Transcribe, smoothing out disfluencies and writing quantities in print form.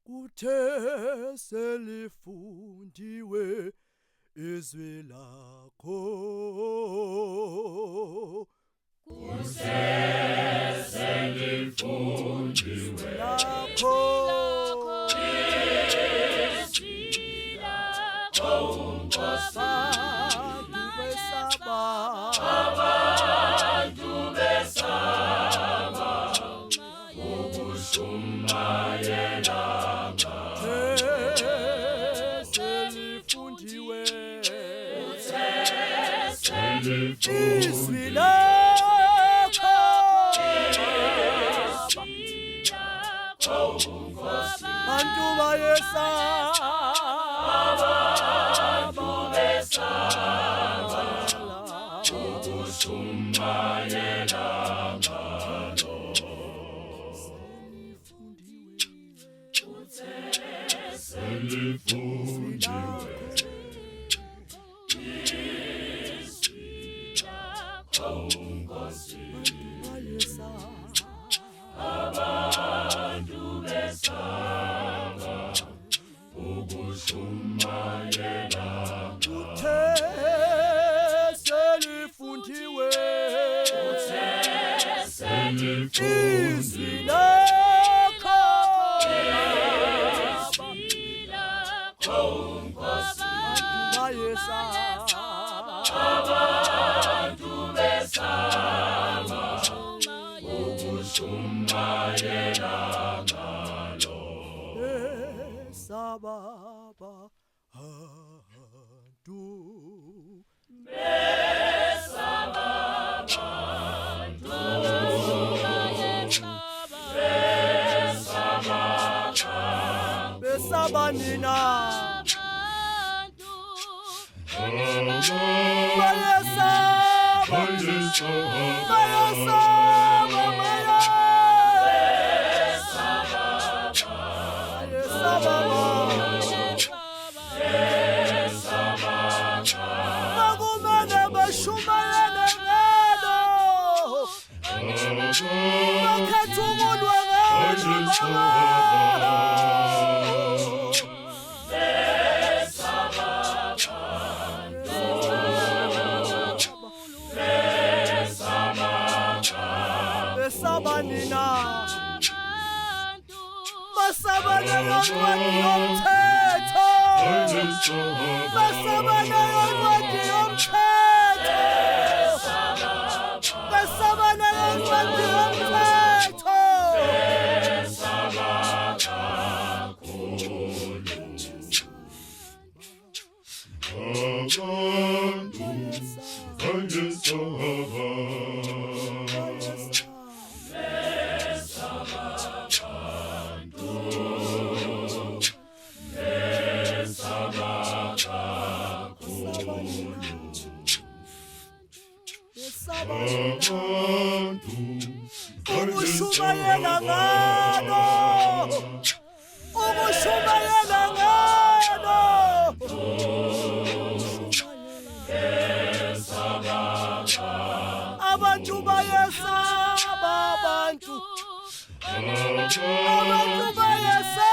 Kuthe selifundiwe izwi lakho. Kuthe selifundiwe lakho. izwi lakho, Nkosi. Abantu besaba ukushumayela ngawe. Selifundiwe izwi lakho. Nkosi. Abantu bayesaba. Abantu besaba ukushumayela ngalo. Selifundiwe izwi lakho, Nkosi. Abantu besaba ukushumayela Kuthe selifundiwe izwi lakho. Nkosi. Abantu besaba ukushumayela ngalo. besaba abantu. Besaba nina. Bayesaba. Makumele bashumayele ngalo. Bakhethulwe ngalo. Besaba nina. Basaba nencwadi yomthetho. Basaba nencwadi yomthetho. Basaba nencwadi yomthetho. Ukushumayela ngalo. Ukushumayela ngalo. Abantu bayesaba abantu. Abantu bayesaba.